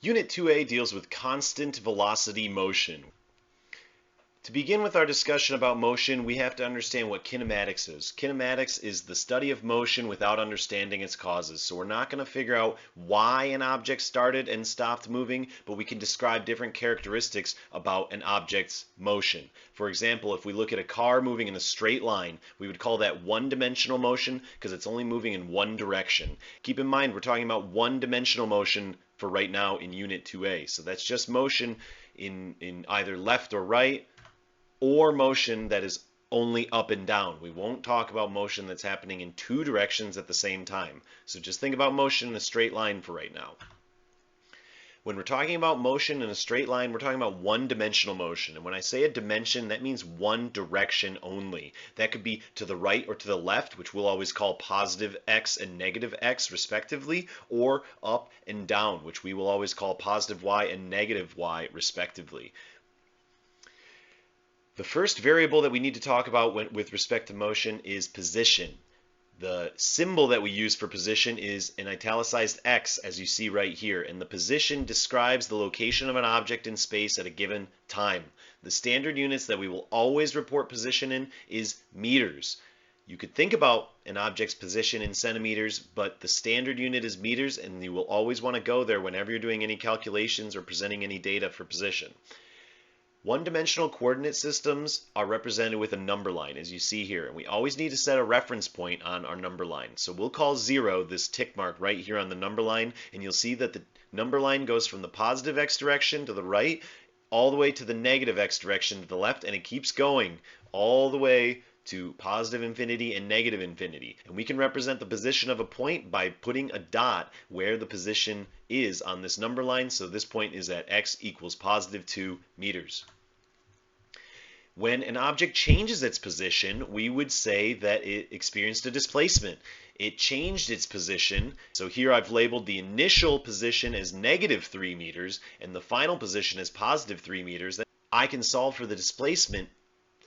Unit 2A deals with constant velocity motion. To begin with our discussion about motion, we have to understand what kinematics is. Kinematics is the study of motion without understanding its causes. So we're not going to figure out why an object started and stopped moving, but we can describe different characteristics about an object's motion. For example, if we look at a car moving in a straight line, we would call that one-dimensional motion because it's only moving in one direction. Keep in mind, we're talking about one-dimensional motion for right now in Unit 2A. So that's just motion in either left or right, or motion that is only up and down. We won't talk about motion that's happening in two directions at the same time. So just think about motion in a straight line for right now. When we're talking about motion in a straight line, we're talking about one-dimensional motion. And when I say a dimension, that means one direction only. That could be to the right or to the left, which we'll always call positive x and negative x respectively, or up and down, which we will always call positive y and negative y respectively. The first variable that we need to talk about with respect to motion is position. The symbol that we use for position is an italicized x, as you see right here, and the position describes the location of an object in space at a given time. The standard units that we will always report position in is meters. You could think about an object's position in centimeters, but the standard unit is meters, and you will always want to go there whenever you're doing any calculations or presenting any data for position. One-dimensional coordinate systems are represented with a number line, as you see here. And we always need to set a reference point on our number line. So we'll call 0 this tick mark right here on the number line, and you'll see that the number line goes from the positive x direction to the right all the way to the negative x direction to the left, and it keeps going all the way to positive infinity and negative infinity. And we can represent the position of a point by putting a dot where the position is on this number line. So this point is at x equals positive 2 meters. When an object changes its position, we would say that it experienced a displacement. It changed its position. So here I've labeled the initial position as negative 3 meters and the final position as positive 3 meters. I can solve for the displacement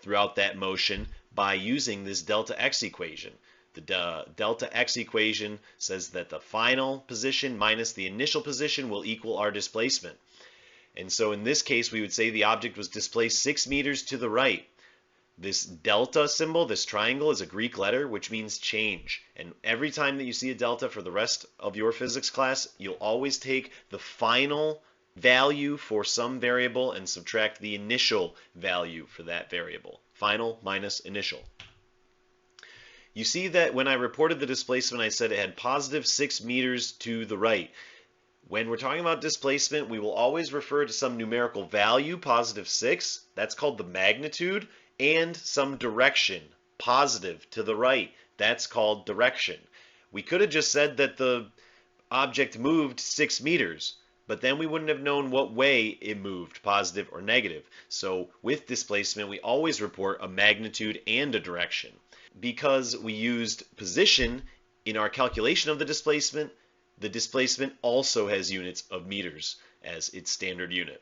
throughout that motion by using this delta x equation. The delta x equation says that the final position minus the initial position will equal our displacement. And so in this case, we would say the object was displaced 6 meters to the right. This delta symbol, this triangle, is a Greek letter, which means change. And every time that you see a delta for the rest of your physics class, you'll always take the final value for some variable and subtract the initial value for that variable. Final minus initial. You see that when I reported the displacement, I said it had positive 6 meters to the right. When we're talking about displacement, we will always refer to some numerical value, positive 6. That's called the magnitude, and some direction, positive to the right. That's called direction. We could have just said that the object moved 6 meters, but then we wouldn't have known what way it moved, positive or negative. So with displacement, we always report a magnitude and a direction. Because we used position in our calculation of the displacement also has units of meters as its standard unit.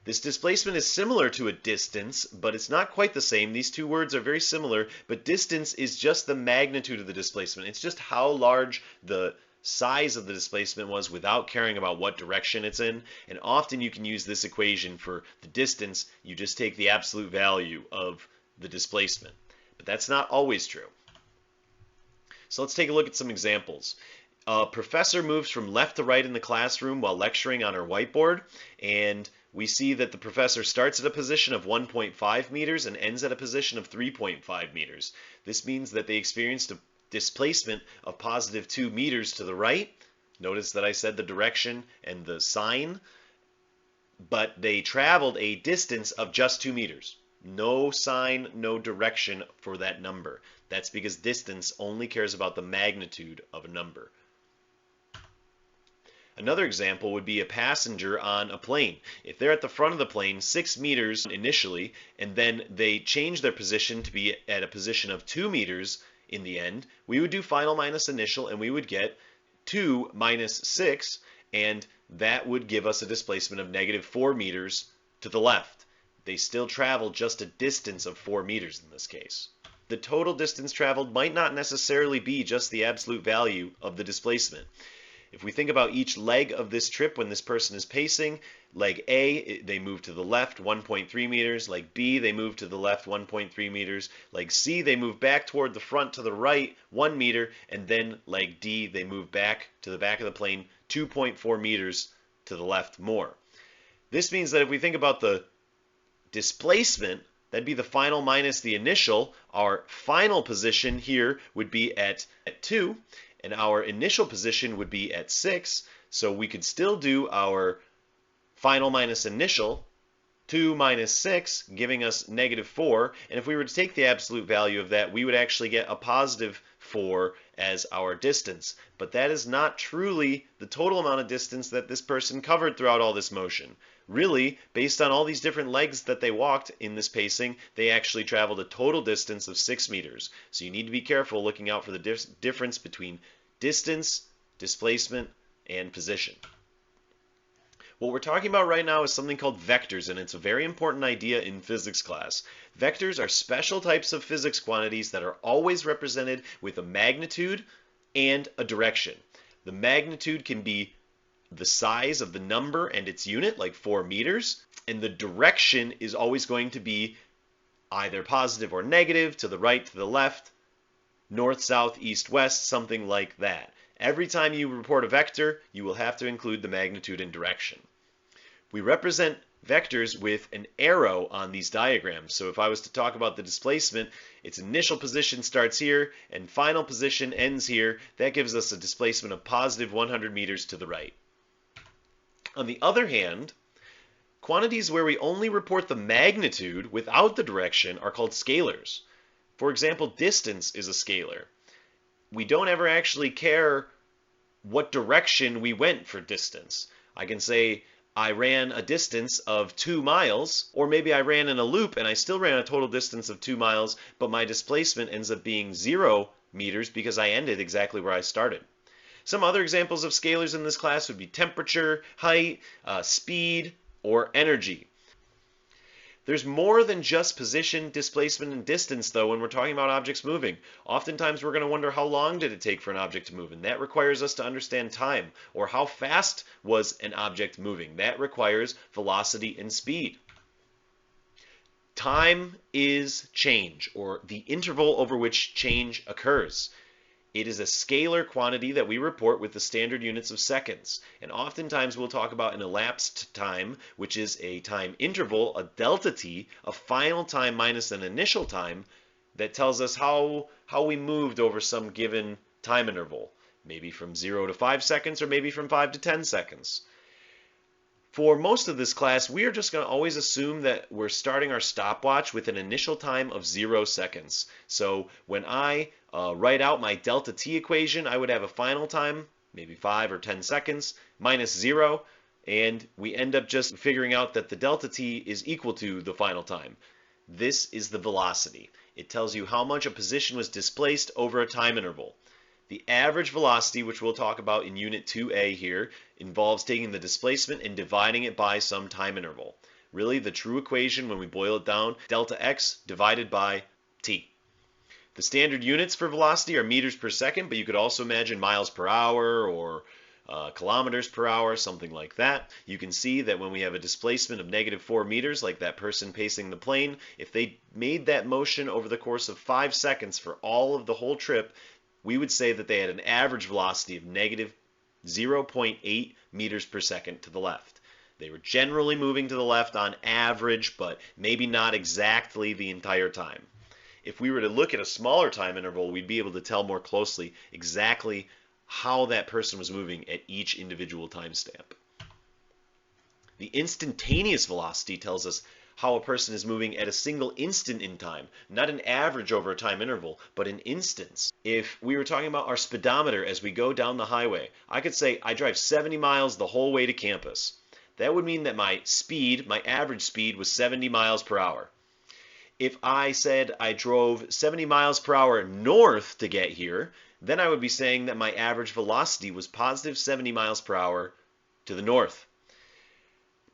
This displacement is similar to a distance, but it's not quite the same. These two words are very similar, but distance is just the magnitude of the displacement. It's just how large the size of the displacement was without caring about what direction it's in. And often you can use this equation for the distance. You just take the absolute value of the displacement. But that's not always true. So let's take a look at some examples. A professor moves from left to right in the classroom while lecturing on her whiteboard, and we see that the professor starts at a position of 1.5 meters and ends at a position of 3.5 meters. This means that they experienced a displacement of positive 2 meters to the right. Notice that I said the direction and the sign, but they traveled a distance of just 2 meters. No sign, no direction for that number. That's because distance only cares about the magnitude of a number. Another example would be a passenger on a plane. If they're at the front of the plane 6 meters initially, and then they change their position to be at a position of 2 meters in the end, we would do final minus initial, and we would get 2 minus 6, and that would give us a displacement of negative 4 meters to the left. They still travel just a distance of 4 meters in this case. The total distance traveled might not necessarily be just the absolute value of the displacement. If we think about each leg of this trip when this person is pacing, leg A, they move to the left 1.3 meters. Leg B, they move to the left 1.3 meters. Leg C, they move back toward the front to the right 1 meter. And then leg D, they move back to the back of the plane 2.4 meters to the left more. This means that if we think about the displacement, that'd be the final minus the initial. Our final position here would be at 2, and our initial position would be at 6. So we could still do our final minus initial, 2 minus 6, giving us -4. And if we were to take the absolute value of that, we would actually get a +4 as our distance. But that is not truly the total amount of distance that this person covered throughout all this motion. Really, based on all these different legs that they walked in this pacing, they actually traveled a total distance of 6 meters. So you need to be careful looking out for the difference between distance, displacement, and position. What we're talking about right now is something called vectors, and it's a very important idea in physics class. Vectors are special types of physics quantities that are always represented with a magnitude and a direction. The magnitude can be the size of the number and its unit, like 4 meters, and the direction is always going to be either positive or negative, to the right, to the left, north, south, east, west, something like that. Every time you report a vector, you will have to include the magnitude and direction. We represent vectors with an arrow on these diagrams. So if I was to talk about the displacement, its initial position starts here and final position ends here. That gives us a displacement of positive 100 meters to the right. On the other hand, quantities where we only report the magnitude without the direction are called scalars. For example, distance is a scalar. We don't ever actually care what direction we went for distance. I can say I ran a distance of 2 miles, or maybe I ran in a loop and I still ran a total distance of 2 miles, but my displacement ends up being 0 meters because I ended exactly where I started. Some other examples of scalars in this class would be temperature, height, speed, or energy. There's more than just position, displacement, and distance, though, when we're talking about objects moving. Oftentimes, we're going to wonder how long did it take for an object to move, and that requires us to understand time, or how fast was an object moving. That requires velocity and speed. Time is change, or the interval over which change occurs. It is a scalar quantity that we report with the standard units of seconds. And oftentimes we'll talk about an elapsed time, which is a time interval, a delta t, a final time minus an initial time, that tells us how we moved over some given time interval. Maybe from 0 to 5 seconds, or maybe from 5 to 10 seconds. For most of this class, we are just going to always assume that we're starting our stopwatch with an initial time of 0 seconds. So when I write out my delta t equation, I would have a final time, maybe 5 or 10 seconds, minus 0, and we end up just figuring out that the delta t is equal to the final time. This is the velocity. It tells you how much a position was displaced over a time interval. The average velocity, which we'll talk about in Unit 2A here, involves taking the displacement and dividing it by some time interval. Really, the true equation, when we boil it down, delta x divided by t. The standard units for velocity are meters per second, but you could also imagine miles per hour or kilometers per hour, something like that. You can see that when we have a displacement of -4 meters, like that person pacing the plane, if they made that motion over the course of 5 seconds for all of the whole trip, we would say that they had an average velocity of -0.8 meters per second to the left. They were generally moving to the left on average, but maybe not exactly the entire time. If we were to look at a smaller time interval, we'd be able to tell more closely exactly how that person was moving at each individual timestamp. The instantaneous velocity tells us how a person is moving at a single instant in time, not an average over a time interval, but an instance. If we were talking about our speedometer as we go down the highway, I could say I drive 70 miles the whole way to campus. That would mean that my speed, my average speed, was 70 miles per hour. If I said I drove 70 miles per hour north to get here, then I would be saying that my average velocity was positive 70 miles per hour to the north.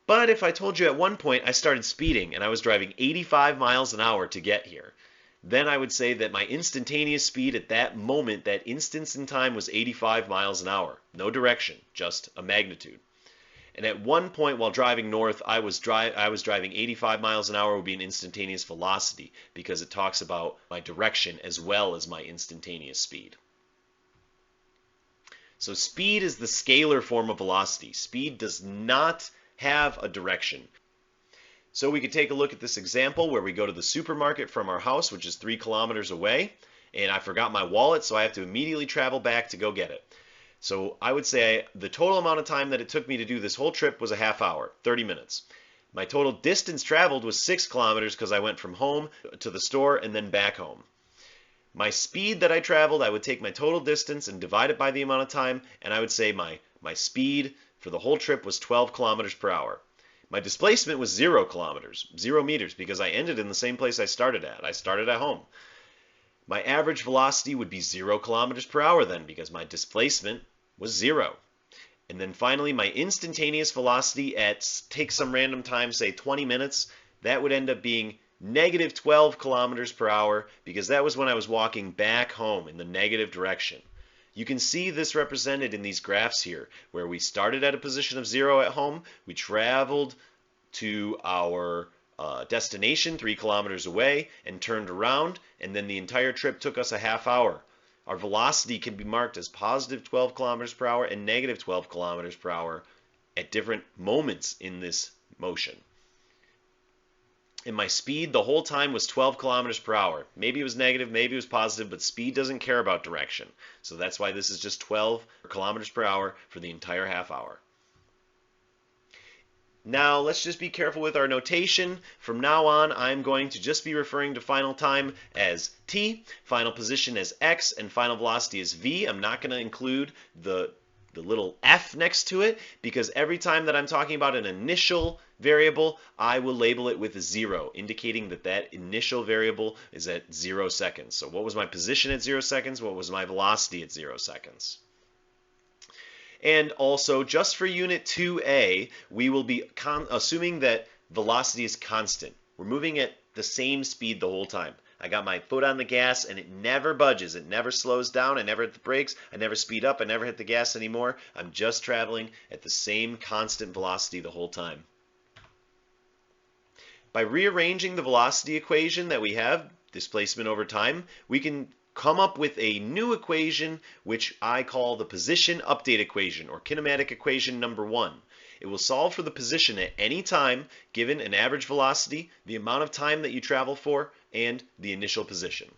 But if I told you at one point I started speeding and I was driving 85 miles an hour to get here, then I would say that my instantaneous speed at that moment, that instance in time, was 85 miles an hour. No direction, just a magnitude. And at one point while driving north, I was driving 85 miles an hour would be an instantaneous velocity because it talks about my direction as well as my instantaneous speed. So speed is the scalar form of velocity. Speed does not have a direction. So we could take a look at this example where we go to the supermarket from our house, which is 3 kilometers away, and I forgot my wallet, so I have to immediately travel back to go get it. So I would say the total amount of time that it took me to do this whole trip was a half hour, 30 minutes. My total distance traveled was 6 kilometers because I went from home to the store and then back home. My speed that I traveled, I would take my total distance and divide it by the amount of time, and I would say my speed for the whole trip was 12 kilometers per hour. My displacement was 0 kilometers, 0 meters, because I ended in the same place I started at. I started at home. My average velocity would be 0 kilometers per hour then, because my displacement was 0. And then finally, my instantaneous velocity at, take some random time, say 20 minutes, that would end up being negative 12 kilometers per hour, because that was when I was walking back home in the negative direction. You can see this represented in these graphs here, where we started at a position of 0 at home, we traveled to our destination 3 kilometers away and turned around, and then the entire trip took us a half hour. Our velocity can be marked as positive 12 kilometers per hour and negative 12 kilometers per hour at different moments in this motion. And my speed the whole time was 12 kilometers per hour. Maybe it was negative, maybe it was positive, but speed doesn't care about direction. So that's why this is just 12 kilometers per hour for the entire half hour. Now let's just be careful with our notation. From now on, I'm going to just be referring to final time as t, final position as x, and final velocity as v. I'm not going to include the little f next to it, because every time that I'm talking about an initial variable, I will label it with a 0, indicating that that initial variable is at 0 seconds. So what was my position at 0 seconds? What was my velocity at 0 seconds? And also, just for Unit 2A, we will be assuming that velocity is constant. We're moving at the same speed the whole time. I got my foot on the gas and it never budges. It never slows down. I never hit the brakes. I never speed up. I never hit the gas anymore. I'm just traveling at the same constant velocity the whole time. By rearranging the velocity equation that we have, displacement over time, we can come up with a new equation which I call the position update equation, or kinematic equation number 1. It will solve for the position at any time given an average velocity, the amount of time that you travel for, and the initial position.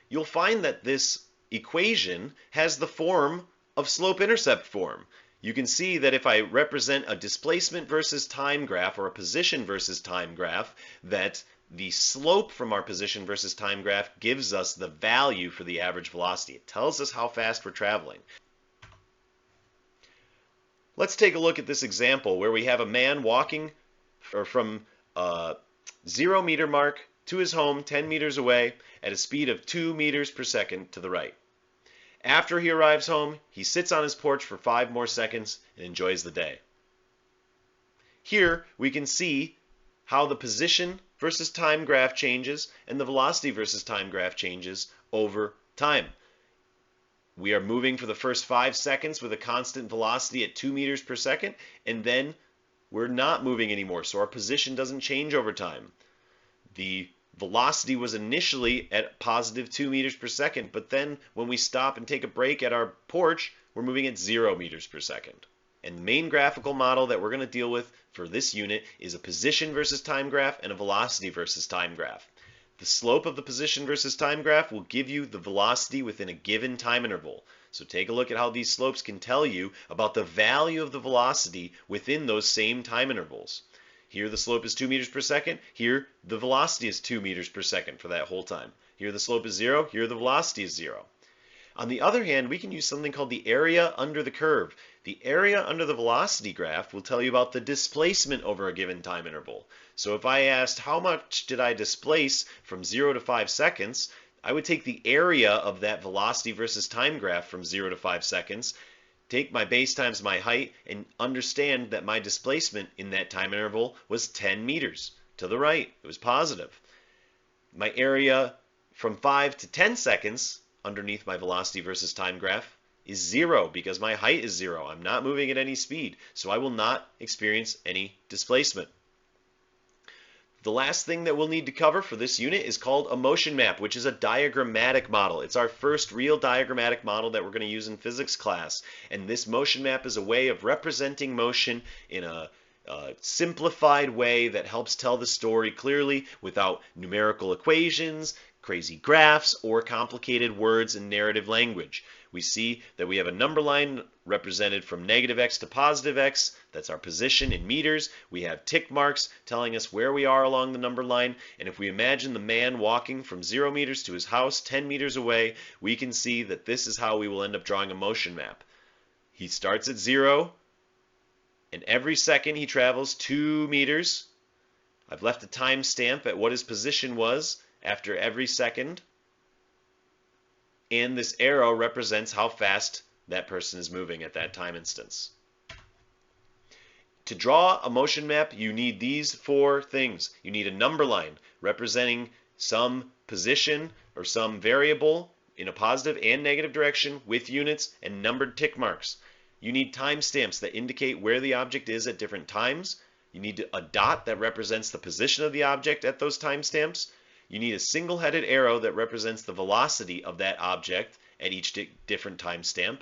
You'll find that this equation has the form of slope-intercept form. You can see that if I represent a displacement versus time graph, or a position versus time graph, that the slope from our position versus time graph gives us the value for the average velocity. It tells us how fast we're traveling. Let's take a look at this example where we have a man walking from 0 meter mark to his home 10 meters away at a speed of 2 meters per second to the right. After he arrives home, he sits on his porch for 5 more seconds and enjoys the day. Here we can see how the position versus time graph changes and the velocity versus time graph changes over time. We are moving for the first 5 seconds with a constant velocity at 2 meters per second, and then we're not moving anymore, so our position doesn't change over time. The velocity was initially at positive 2 meters per second, but then when we stop and take a break at our porch, we're moving at 0 meters per second. And the main graphical model that we're going to deal with for this unit is a position versus time graph and a velocity versus time graph. The slope of the position versus time graph will give you the velocity within a given time interval. So take a look at how these slopes can tell you about the value of the velocity within those same time intervals. Here the slope is 2 meters per second. Here the velocity is 2 meters per second for that whole time. Here the slope is 0. Here the velocity is 0. On the other hand, we can use something called the area under the curve. The area under the velocity graph will tell you about the displacement over a given time interval. So if I asked how much did I displace from 0 to 5 seconds, I would take the area of that velocity versus time graph from 0 to 5 seconds, take my base times my height, and understand that my displacement in that time interval was 10 meters to the right. It was positive. My area from 5 to 10 seconds underneath my velocity versus time graph is 0 because my height is 0. I'm not moving at any speed, so I will not experience any displacement. The last thing that we'll need to cover for this unit is called a motion map, which is a diagrammatic model. It's our first real diagrammatic model that we're going to use in physics class. And this motion map is a way of representing motion in a simplified way that helps tell the story clearly without numerical equations, crazy graphs, or complicated words and narrative language. We see that we have a number line represented from negative x to positive x. That's our position in meters. We have tick marks telling us where we are along the number line. And if we imagine the man walking from 0 meters to his house 10 meters away, we can see that this is how we will end up drawing a motion map. He starts at 0, and every second he travels 2 meters. I've left a time stamp at what his position was after every second. And this arrow represents how fast that person is moving at that time instance. To draw a motion map, you need these 4 things. You need a number line representing some position or some variable in a positive and negative direction with units and numbered tick marks. You need timestamps that indicate where the object is at different times. You need a dot that represents the position of the object at those timestamps. You need a single-headed arrow that represents the velocity of that object at each different timestamp.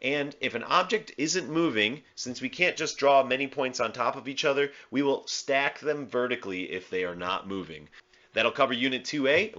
And if an object isn't moving, since we can't just draw many points on top of each other, we will stack them vertically if they are not moving. That'll cover Unit 2A.